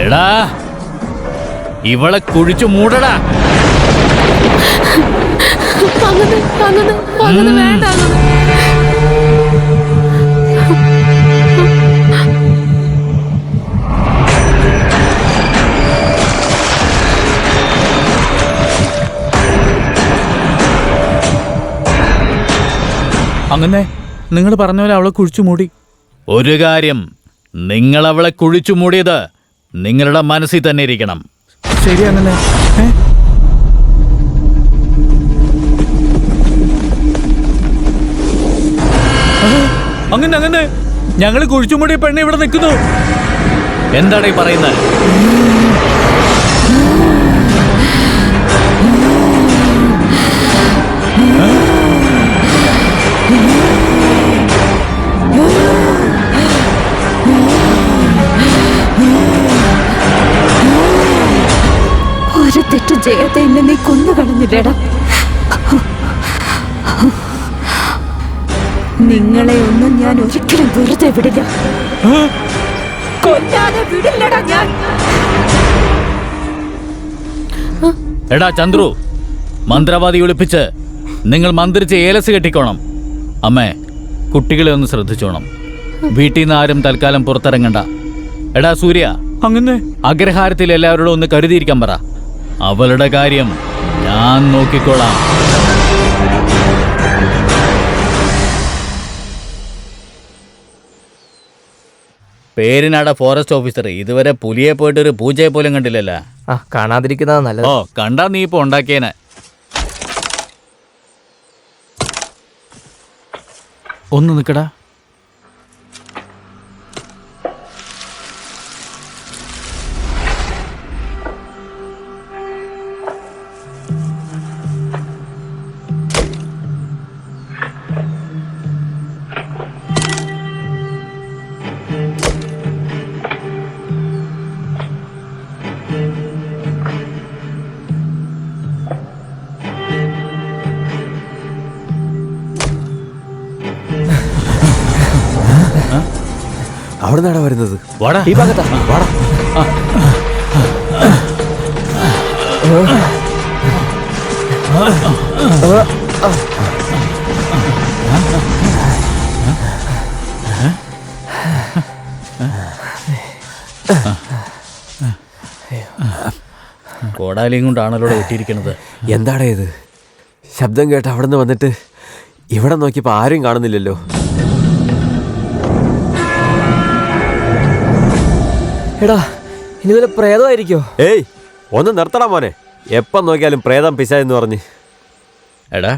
എടാ, ഇവളെ കുഴിച്ചു മൂടടാ. വേണ്ട. അങ്ങനെ നിങ്ങൾ പറഞ്ഞ പോലെ അവളെ കുഴിച്ചു മൂടി. ഒരു കാര്യം, നിങ്ങൾ അവളെ കുഴിച്ചു മൂടിയത് നിങ്ങളുടെ മനസ്സിൽ തന്നെ ഇരിക്കണം. ശരി അങ്ങനെ. അങ്ങനെ ഞങ്ങൾ കുഴിച്ചുമൂടിയ പെണ്ണ് ഇവിടെ നിൽക്കുന്നു. എന്താണ് ഈ പറയുന്നത്? ഒരു തെറ്റും ചെയ്യാത്ത എന്നെ നീ കൊന്നു കളഞ്ഞില്ലേടാ. നിങ്ങളെ ഒന്നും ഞാൻ ഒരിക്കലും വെറുതെ വിടില്ല. കൊല്ലാതെ വിടില്ലടാ ഞാൻ. എടാ ചന്ദ്രു, മന്ത്രവാദി ഒളിപ്പിച്ച് നിങ്ങൾ മന്ത്രിച്ച് ഏലസ് കെട്ടിക്കോണം. അമ്മേ, കുട്ടികളെ ഒന്ന് ശ്രദ്ധിച്ചോണം. വീട്ടിൽ നിന്ന് ആരും തൽക്കാലം പുറത്തിറങ്ങണ്ട. എടാ സൂര്യ, അങ്ങനെ അഗ്രഹാരത്തിൽ എല്ലാവരോടും ഒന്ന് കരുതിയിരിക്കാൻ പറ. അവളുടെ കാര്യം ഞാൻ നോക്കിക്കോളാം. പേരിനാട ഫോറസ്റ്റ് ഓഫീസർ, ഇതുവരെ പുലിയെ പോയിട്ട് ഒരു പൂജയെ പോലും കണ്ടില്ലല്ലോ. കാണാതിരിക്കുന്നതാ നല്ലത്. ഓ, കണ്ടാ നീ ഇപ്പൊ ഉണ്ടാക്കിയേനെ. ഒന്ന് നിൽക്കടാ. അവിടെ നിന്നാണ് വരുന്നത്. വാടാ, ഈ ഭാഗത്താ. വാടാ. കോടാലിയും കൊണ്ടാണല്ലോ ഒറ്റിയിരിക്കുന്നത്. എന്താടാ ഇത്? ശബ്ദം കേട്ട് അവിടെ നിന്ന് വന്നിട്ട് ഇവിടെ നോക്കിയപ്പോ ആരും കാണുന്നില്ലല്ലോ. എടാ, ഇനി വല്ല പ്രേതമായിരിക്കോ? ഏയ്, ഒന്ന് നിർത്തടാ മോനെ. എപ്പം നോക്കിയാലും പ്രേതം പിശാചെന്ന് പറഞ്ഞ്. എടാ,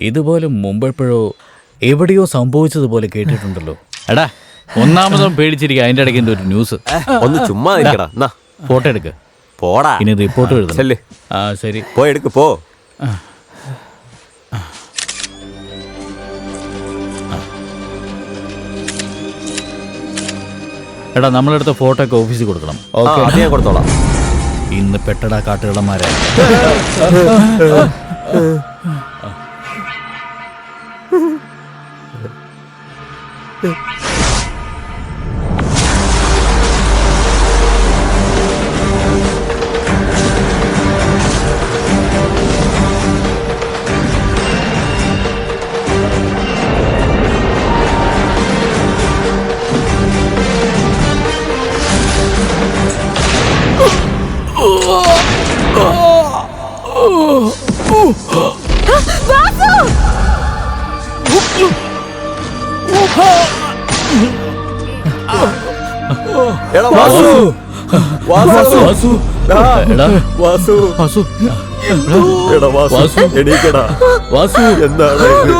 ഇതുപോലെ മുമ്പെപ്പോഴോ എവിടെയോ സംഭവിച്ചതുപോലെ കേട്ടിട്ടുണ്ടല്ലോ. എടാ, ഒന്നാമതും പേടിച്ചിരിക്കുക. അതിൻ്റെ ഇടയ്ക്ക് എൻ്റെ ഒരു ന്യൂസ്. ഒന്ന് ചുമ്മാ നിൽക്കടാ. എന്നാ ഫോട്ടോ എടുക്ക്. പോടാ. ഇനി റിപ്പോർട്ട് എഴുതണം. ചെല്ല്. ആ ശരി, പോയി എടുക്ക്. പോ. എടാ, നമ്മളെടുത്ത ഫോട്ടോ ഒക്കെ ഓഫീസിൽ കൊടുക്കണം. ഓക്കെ, അത് ഞാൻ കൊടുത്തോളാം. ഇന്ന് പെട്ടടാ കാട്ടുകള്ളന്മാരെ. എടാ വാസു, വാസു, വാസു, എടാ വാസു, വാസു, എടാ വാസു, എണീക്കടാ. വാസു, എന്താണ് ഇത്?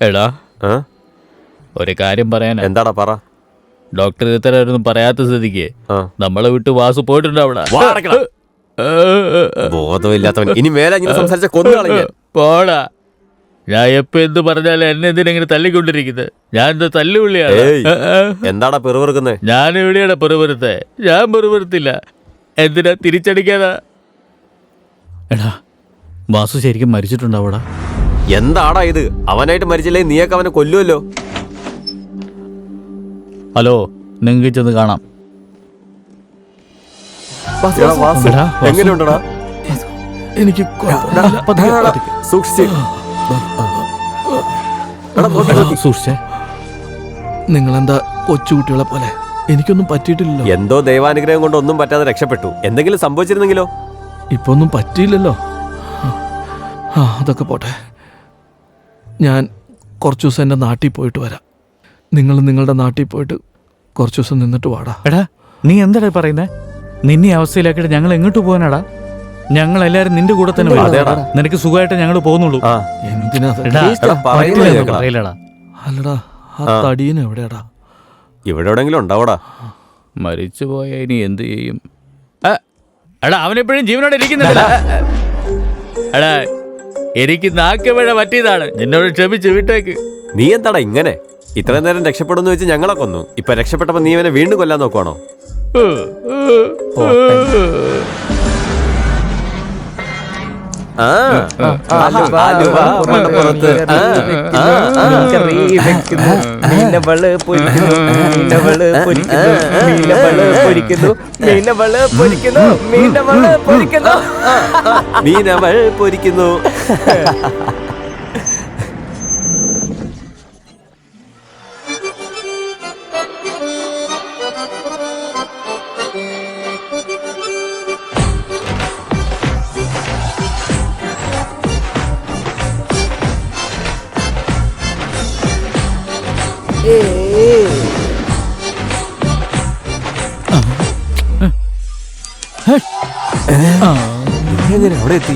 എടാ ആ? ഒരു കാര്യം പറയാനാ. എന്താടാ പറ. ഡോക്ടർ ഇത്തരൊന്നും പറയാത്ത സ്ഥിതിക്ക് ആ. നമ്മളെ വിട്ട് വാസു പോയിട്ടുണ്ട് അവിടെ. വാ, അടയ്ക്കണം. ബോധമില്ലാത്തവൻ ഇനി മേലെ ഇങ്ങനെ സംസാരിച്ച കൊന്നുകളഞ്ഞ. പോടാ. ഞാൻ എപ്പോ എന്ത് പറഞ്ഞാലും എന്നെ എന്തിനെങ്ങനെ തല്ലിക്കൊണ്ടിരിക്കുന്നത്? ഞാൻ എന്താ തല്ലുപുള്ളിയാണ്? എന്താടാ പെറുപെറുക്കുന്നേ? ഞാൻ എവിടെയാണ് പെറുപെറുത്തെ? ഞാൻ പെറുപെറുത്തില്ല. എന്തിനാ തിരിച്ചടിക്കാതാ? എടാ വാസു ശരിക്കും മരിച്ചിട്ടുണ്ടാവൂടാ. എന്താടാ ഇത്? അവനായിട്ട് മരിച്ചില്ലേ നീയൊക്കെ അവനെ കൊല്ലുമല്ലോ. ഹലോ, നിങ്ങൾക്ക് ചെന്ന് കാണാം. എടാ, വാസു, എടാ, വാസു. എങ്ങനെയുണ്ടടാ? എനിക്ക് സൂക്ഷിച്ച്. എടാ, നോക്ക്, നോക്ക്. സൂക്ഷിച്ചേ. നിങ്ങളെന്താ കൊച്ചുകുട്ടികളെ പോലെ? എനിക്കൊന്നും പറ്റിയിട്ടില്ലല്ലോ. എന്തോ ദൈവാനുഗ്രഹം കൊണ്ട് ഒന്നും പറ്റാതെ രക്ഷപ്പെട്ടു. എന്തെങ്കിലും സംഭവിച്ചിരുന്നെങ്കിലോ? ഇപ്പൊ ഒന്നും പറ്റിയില്ലല്ലോ. അതൊക്കെ പോട്ടെ. ഞാൻ കുറച്ചു ദിവസം എൻ്റെ നാട്ടിൽ പോയിട്ട് വരാം. നിങ്ങൾ നിങ്ങളുടെ നാട്ടിൽ പോയിട്ട് കുറച്ചു ദിവസം നിന്നിട്ട് വാടാ. എടാ നീ എന്താടാ പറയുന്നേ? നിന്നെ അവസ്ഥയിലാക്കിയിട്ട് ഞങ്ങൾ എങ്ങോട്ട് പോകാനാടാ? ഞങ്ങൾ എല്ലാരും നിന്റെ കൂടെ തന്നെ വരും. അതേടാ. നിനക്ക് സുഖമായിട്ട് ഞങ്ങൾ പോകുന്നുള്ളൂ. ആ, എന്തിനാ അത്? എടാ, എടാ, പറയുന്നത് പറ്റില്ലെന്ന് കേൾക്കടാ. പറയില്ലടാ. അല്ലടാ, ആ തടീന് എവിടെയാടാ? ഇവിടെ എവിടെങ്കിലും ഉണ്ടാവൂടാ. മരിച്ചുപോയ ഇനി എന്ത് ചെയ്യും? എടാ അവനെപ്പോഴും ജീവനോടെ ഇരിക്കുന്നില്ല. എടാ എനിക്ക് നാക്കുമഴ പറ്റിയതാണ്. എന്നോട് ക്ഷമിച്ച് വിട്ടേക്ക്. നീ എന്താടാ ഇങ്ങനെ? ഇത്രയും നേരം രക്ഷപ്പെടുന്നു വെച്ച് ഞങ്ങളെ കൊന്നു. ഇപ്പൊ രക്ഷപ്പെട്ടപ്പോ നീ അവനെ വീണ്ടും കൊല്ലാൻ നോക്കുവാണോ? ആ, ആലുവ, മണപ്പുറത്ത്. മീനവൾ പൊരിക്കുന്നു. നീ എങ്ങനെ അവിടെ എത്തി?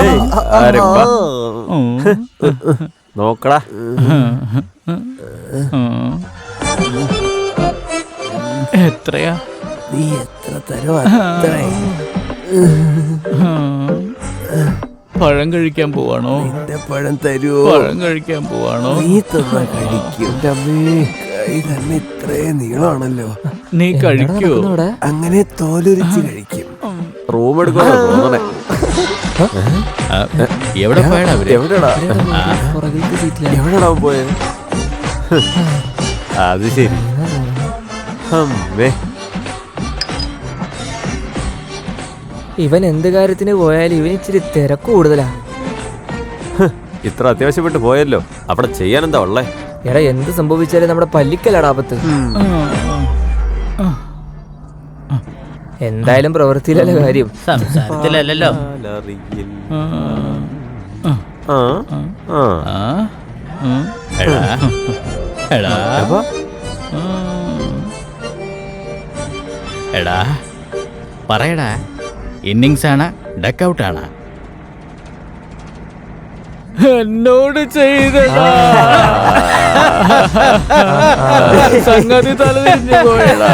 ഏയ്, ആരെപ്പാ? നോക്കടാ. എത്രയാ? നീ എത്ര തരോ അത്രയും. പഴം കഴിക്കാൻ പോവാണോ? നിന്റെ പഴം തരുവോ? പഴം കഴിക്കാൻ പോവാണോ? നീ തന്ന കഴിക്കും. കൈ തന്നെ ഇത്രയും നീളമാണല്ലോ. നീ കഴിക്കോ? അങ്ങനെ തോലുരിച്ച് കഴിക്കും. റൂം എടുക്കണോ തോന്നണേ? എവിടെ പോയടാ അവര്? എവിടെടാ? എവിടെടാ അവൻ പോയെ? അത് ശരി. അമ്മേ, ഇവൻ എന്ത് കാര്യത്തിന് പോയാലും ഇവൻ ഇച്ചിരി തിരക്ക് കൂടുതലാ. ഇത്ര അത്യാവശ്യപ്പെട്ട് പോയല്ലോ. അവിടെ ചെയ്യാൻ എന്താ ഉള്ളേ? എടാ എന്ത് സംഭവിച്ചാലും നമ്മുടെ പല്ലിക്കലാടാ ആപത്ത്. എന്തായാലും പ്രവൃത്തിയിലല്ല കാര്യം. സംസാരത്തിലല്ലോ. എടാ പറയടാ, ഇന്നിങ്സ് ആണ് ഡക്ക് ഔട്ട് ആണ്? എന്നോട് ചെയ്തടാ സംഗതി തലതിരിഞ്ഞു പോയടാ.